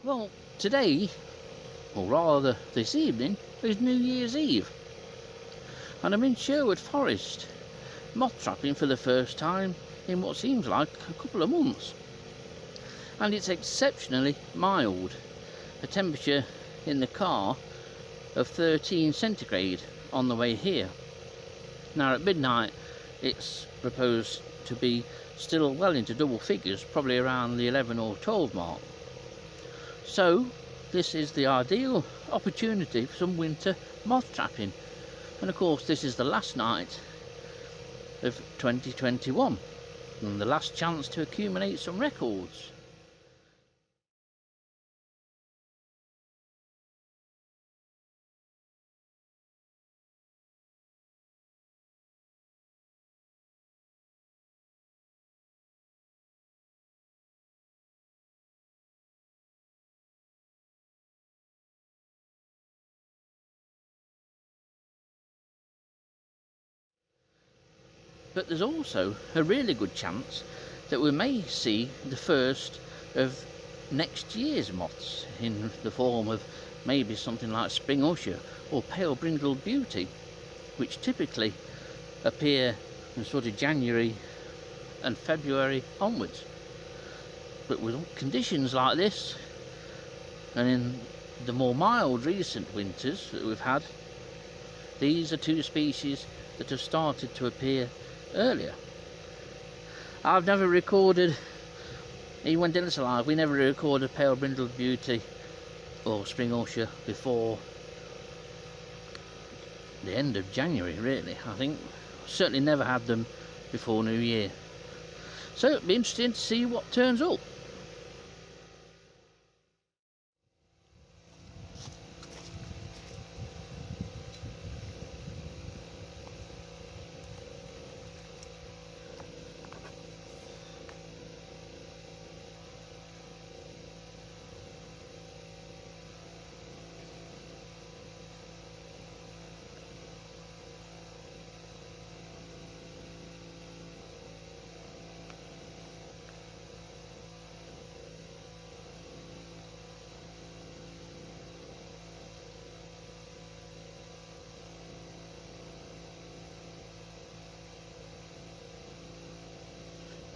Well, today, or rather this evening, is New Year's Eve, and I'm in Sherwood Forest, moth trapping for the first time in what seems like a couple of months. And it's exceptionally mild, a temperature in the car of 13 centigrade on the way here. Now at midnight it's proposed to be still well into double figures, probably around the 11 or 12 mark. So this is the ideal opportunity for some winter moth trapping, and of course this is the last night of 2021 and the last chance to accumulate some records. But there's also a really good chance that we may see the first of next year's moths in the form of maybe something like spring usher or pale brindled beauty, which typically appear in sort of January and February onwards. But with conditions like this, and in the more mild recent winters that we've had, these are two species that have started to appear earlier. I've never recorded, even when Dennis alive, we never recorded pale brindled beauty or spring usher before the end of January, really. I think certainly never had them before New Year. So it'll be interesting to see what turns up.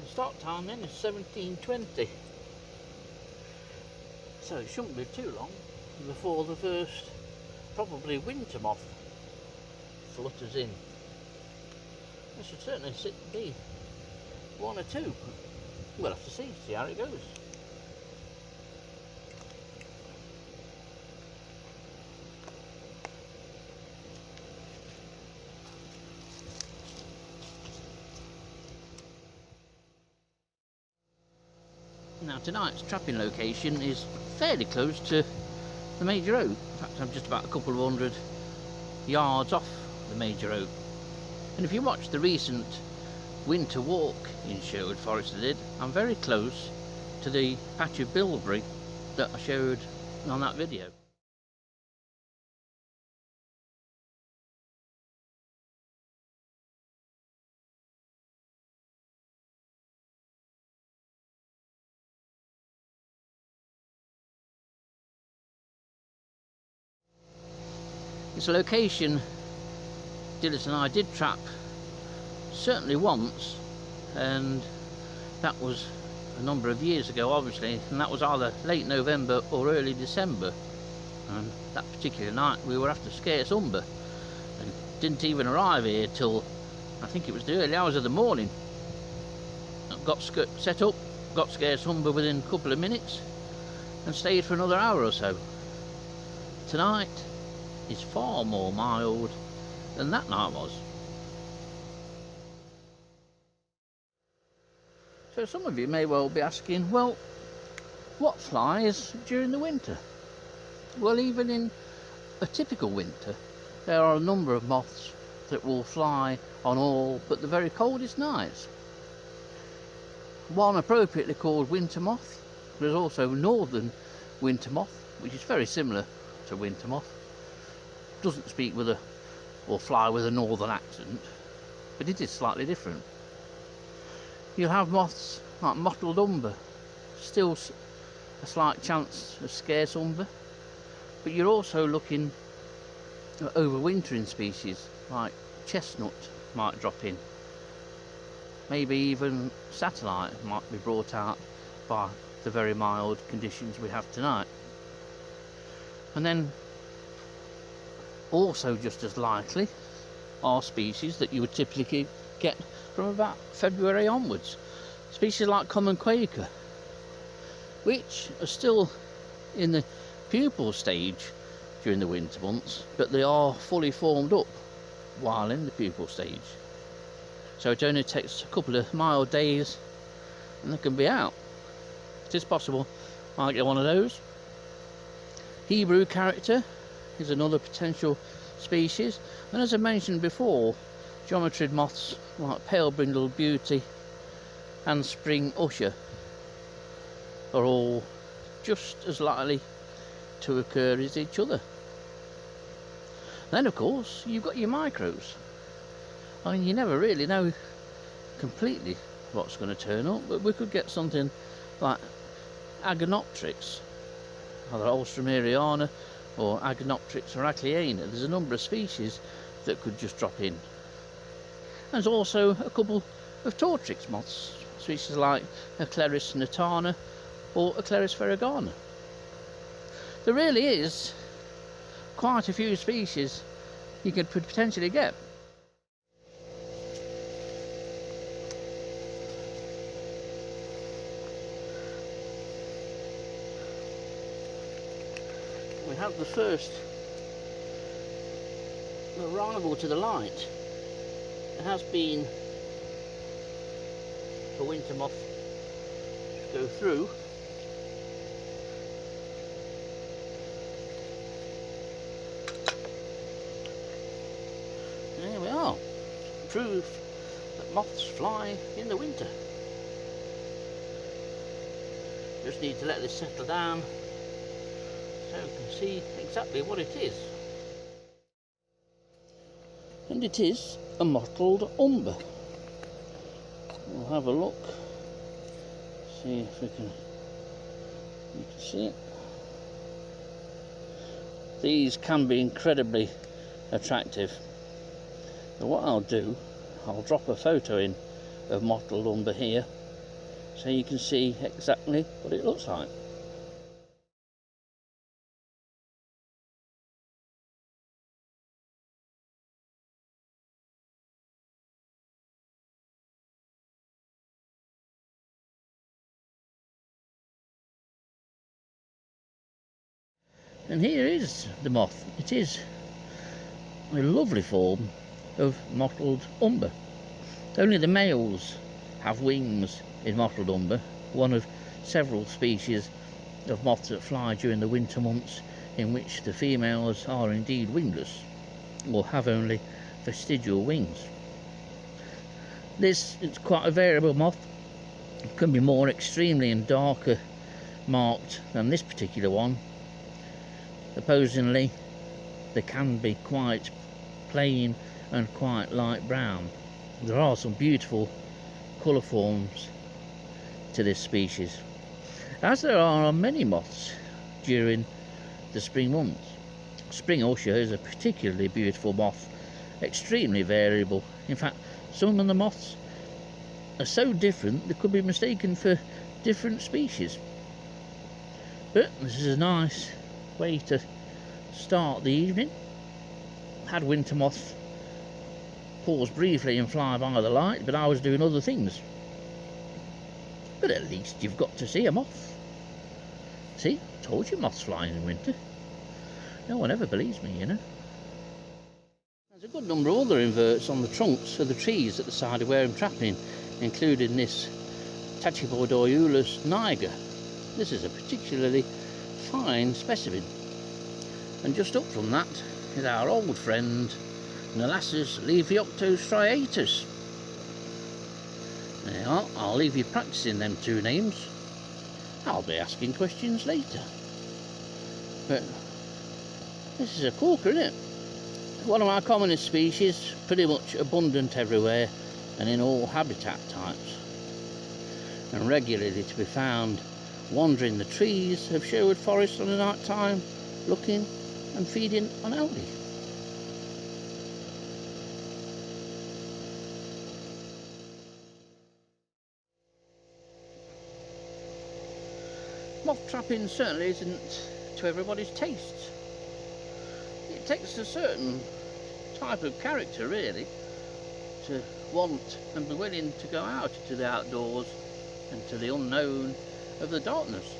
The start time then is 17:20, so it shouldn't be too long before the first probably winter moth flutters in. There should certainly be one or two. We'll have to see how it goes. Now tonight's trapping location is fairly close to the major oak. In fact, I'm just about a couple of hundred yards off the major oak. And if you watch the recent winter walk in Sherwood Forest I did, I'm very close to the patch of bilberry that I showed on that video. It's a location Dillis and I did trap certainly once, and that was a number of years ago obviously, and that was either late November or early December, and that particular night we were after scarce umber and didn't even arrive here till I think it was the early hours of the morning. Got set up, got scarce umber within a couple of minutes and stayed for another hour or so. Tonight is far more mild than that night was. So some of you may well be asking, well, what flies during the winter? Well, even in a typical winter, there are a number of moths that will fly on all but the very coldest nights. One appropriately called winter moth. There's also northern winter moth, which is very similar to winter moth. Doesn't speak with or fly with a northern accent, but it is slightly different. You'll have moths like mottled umber, still a slight chance of scarce umber, but you're also looking at overwintering species like chestnut might drop in. Maybe even satellite might be brought out by the very mild conditions we have tonight. And then also just as likely are species that you would typically get from about February onwards. Species like common quaker, which are still in the pupal stage during the winter months, but they are fully formed up while in the pupal stage. So it only takes a couple of mild days and they can be out. It is possible I get one of those. Hebrew character is another potential species, and as I mentioned before, geometrid moths like pale brindle beauty and spring usher are all just as likely to occur as each other. Then of course you've got your micros. I mean, you never really know completely what's going to turn up, but we could get something like Agonoptrix, either Alströmeriana or Agonoptrix oracleana. There's a number of species that could just drop in. There's also a couple of Tortrix moths, species like Eclaris natana or Eclaris variegana. There really is quite a few species you could potentially get. We have the first arrival to the light. It has been a winter moth to go through. There we are. Proof that moths fly in the winter. Just need to let this settle down so you can see exactly what it is. And it is a mottled umber. We'll have a look, see if you can see it. These can be incredibly attractive. So what I'll do, I'll drop a photo in of mottled umber here so you can see exactly what it looks like. And here is the moth. It is a lovely form of mottled umber. Only the males have wings in mottled umber, one of several species of moths that fly during the winter months in which the females are indeed wingless or have only vestigial wings. This is quite a variable moth. It can be more extremely and darker marked than this particular one. Supposedly they can be quite plain and quite light brown. There are some beautiful colour forms to this species, as there are on many moths during the spring months. Spring usher is a particularly beautiful moth, extremely variable. In fact, some of the moths are so different they could be mistaken for different species. But this is a nice way to start the evening. Had winter moths pause briefly and fly by the light, but I was doing other things. But at least you've got to see a moth. See, I told you moths fly in winter. No one ever believes me, you know. There's a good number of other inverts on the trunks of the trees at the side of where I'm trapping, including this Tachypodorulus niger. This is a particularly fine specimen. And just up from that is our old friend Nalassus Levioctostriatus. There you are. I'll leave you practicing them two names. I'll be asking questions later. But this is a corker, isn't it? One of our commonest species, pretty much abundant everywhere and in all habitat types, and regularly to be found wandering the trees of Sherwood Forest on a night time, looking and feeding on algae. Moth trapping certainly isn't to everybody's taste. It takes a certain type of character really to want and be willing to go out into the outdoors and to the unknown of the darkness.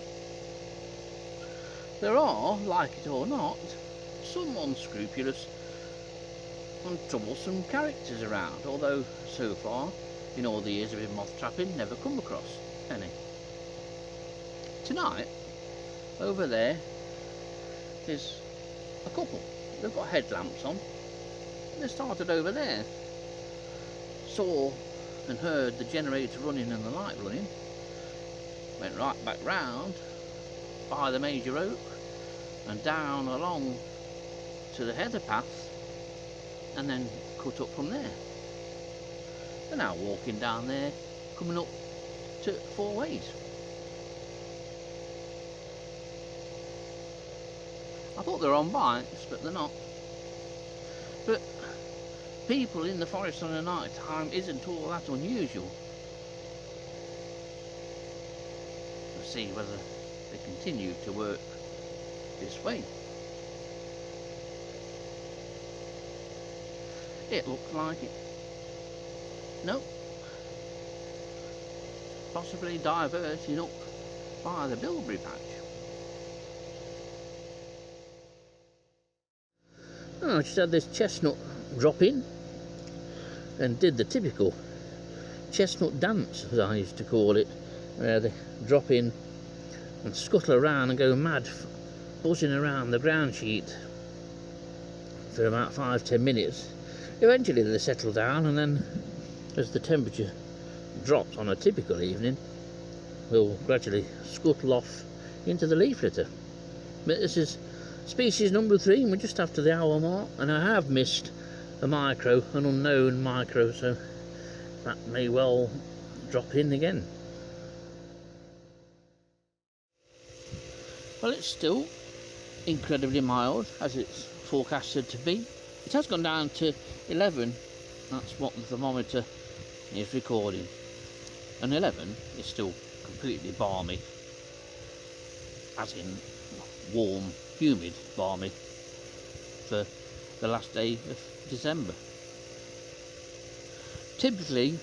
There are, like it or not, some unscrupulous and troublesome characters around, although so far in all the years of moth trapping never come across any. Tonight over there is a couple. They've got headlamps on. They started over there, saw and heard the generator running and the light running, went right back round by the major oak and down along to the heather path and then cut up from there. They're now walking down there, coming up to 4 ways. I thought they were on bikes, but they're not. But people in the forest on a night time isn't all that unusual. We'll see whether they continue to work this way. It looks like it. No. Possibly diverting up by the bilberry patch. I just had this chestnut drop in and did the typical chestnut dance, as I used to call it, where they drop in and scuttle around and go mad, buzzing around the ground sheet for about 5-10 minutes. Eventually they settle down, and then as the temperature drops on a typical evening, they'll gradually scuttle off into the leaf litter. But this is species number 3, and we're just after the hour mark, and I have missed an unknown micro, so that may well drop in again. Well, it's still incredibly mild, as it's forecasted to be. It has gone down to 11, that's what the thermometer is recording, and 11 is still completely balmy, as in warm, humid, balmy, for the last day of December. Typically,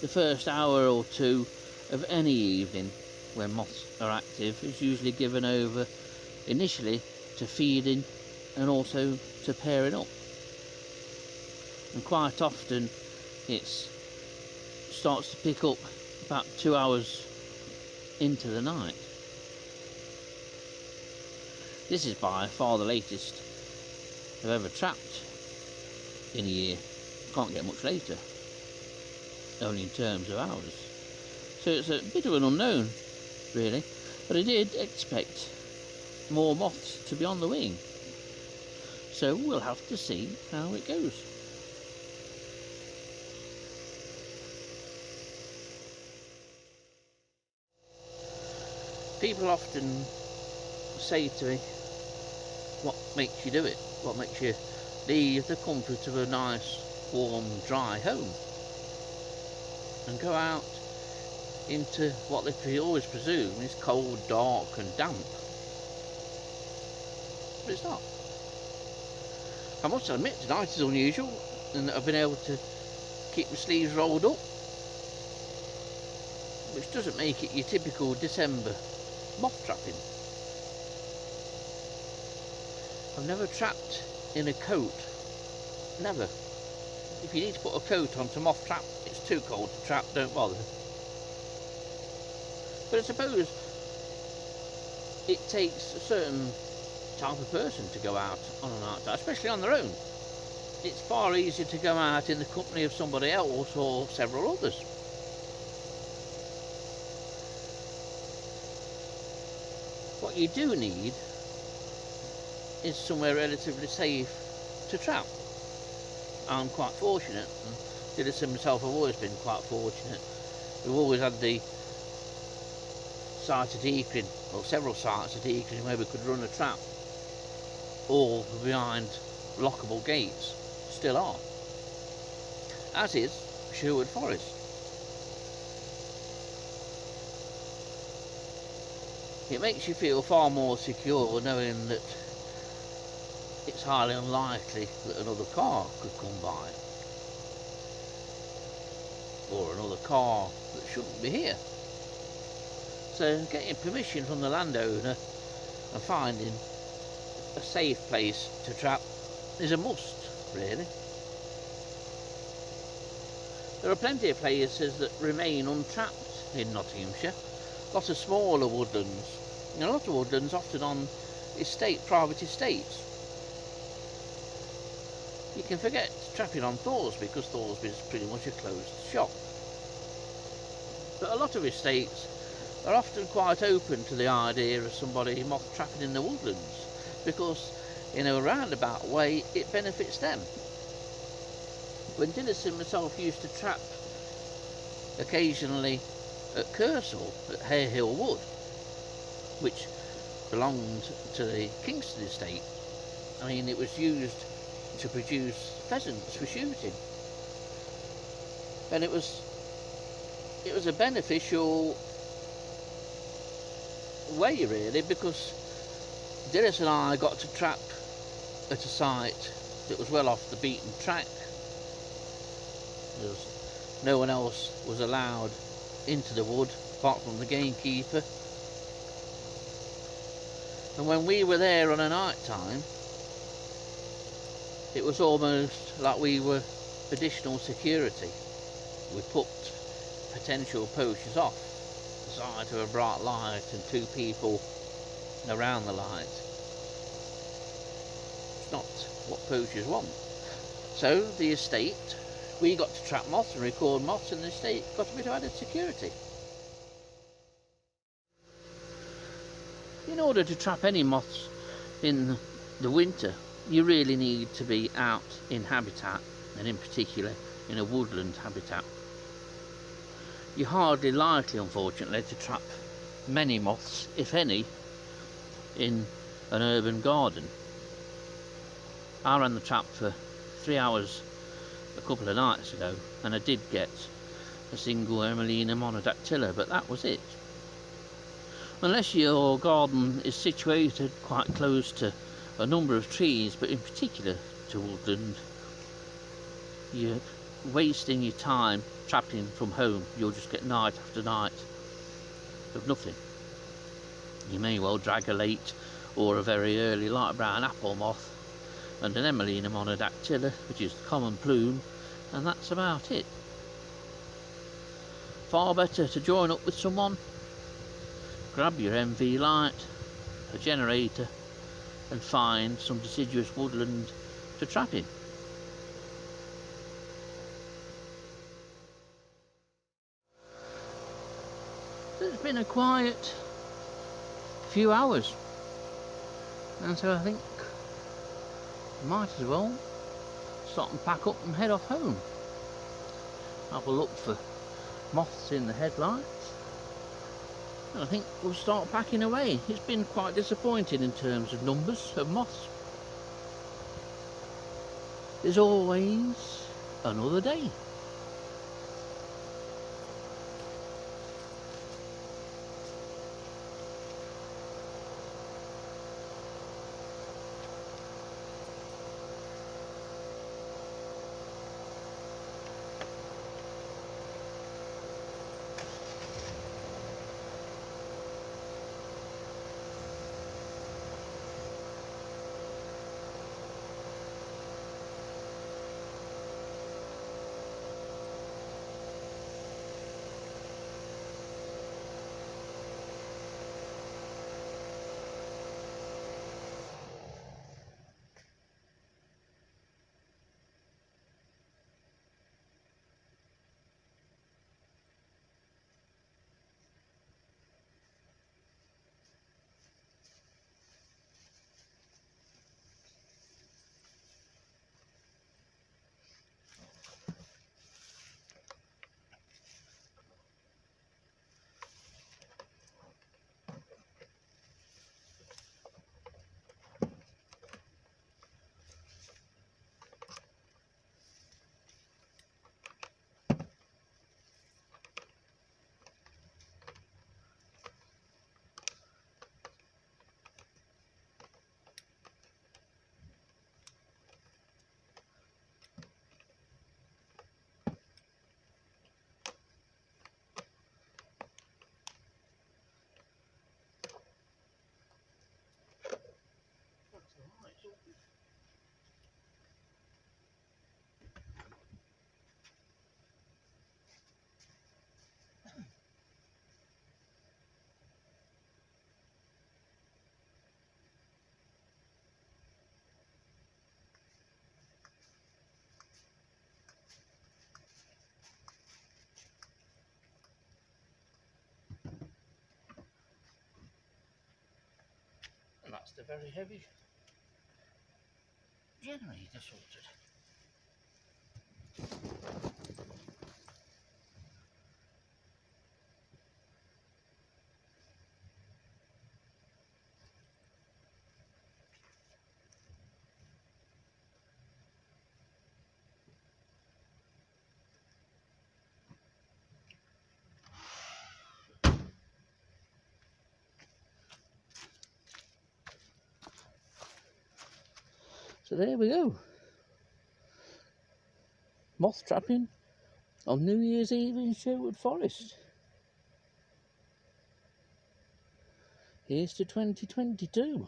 the first hour or two of any evening when moths are active is usually given over initially to feeding and also to pairing up. And quite often it starts to pick up about 2 hours into the night. This is by far the latest I've ever trapped in a year. Can't get much later, only in terms of hours. So it's a bit of an unknown, really, but I did expect more moths to be on the wing. So we'll have to see how it goes. People often say to me, what makes you do it? What makes you leave the comfort of a nice, warm, dry home and go out into what they always presume is cold, dark and damp? But it's not. I must admit tonight is unusual, and that I've been able to keep my sleeves rolled up, which doesn't make it your typical December moth trapping. I've never trapped in a coat, never. If you need to put a coat on to moth trap, it's too cold to trap, don't bother. But I suppose it takes a certain type of person to go out on a night time, especially on their own. It's far easier to go out in the company of somebody else or several others. What you do need is somewhere relatively safe to trap. I'm quite fortunate, and Dillis and myself have always been quite fortunate. We've always had the site at Eakring, or several sites at Eakring, where we could run a trap, all behind lockable gates, still are, as is Sherwood Forest. It makes you feel far more secure knowing that it's highly unlikely that another car could come by, or another car that shouldn't be here. So getting permission from the landowner and finding a safe place to trap is a must, really. There are plenty of places that remain untrapped in Nottinghamshire. Lots of smaller woodlands, and a lot of woodlands often on private estates. You can forget trapping on Thoresby, because Thoresby is pretty much a closed shop. But a lot of estates are often quite open to the idea of somebody moth trapping in the woodlands, because in a roundabout way it benefits them. When Dennis and myself used to trap occasionally at Kersal, at Hare Hill Wood, which belonged to the Kingston estate, I mean, it was used to produce pheasants for shooting, and it was a beneficial way, really, because Dennis and I got to trap at a site that was well off the beaten track. No one else was allowed into the wood apart from the gamekeeper, and when we were there on a night time, it was almost like we were additional security. We put potential poachers off the side of a bright light and two people around the light. It's not what poachers want. So the estate, we got to trap moths and record moths, and the estate got a bit of added security. In order to trap any moths in the winter, you really need to be out in habitat, and in particular in a woodland habitat. You're hardly likely, unfortunately, to trap many moths, if any, in an urban garden. I ran the trap for 3 hours a couple of nights ago, and I did get a single Emelina monodactyla, but that was it. Unless your garden is situated quite close to a number of trees, but in particular to woodland, you're wasting your time trapping from home. You'll just get night after night of nothing. You may well drag a late or a very early light brown apple moth and an Emelina monodactyla, which is the common plume, and that's about it. Far better to join up with someone, grab your MV light, a generator, and find some deciduous woodland to trap in. It's been a quiet few hours, and so I think I might as well start and pack up and head off home. Have a look for moths in the headlights, and I think we'll start packing away. It's been quite disappointing in terms of numbers of moths. There's always another day. that's the very heavy generator sorted. So there we go. Moth trapping on New Year's Eve in Sherwood Forest. Here's to 2022.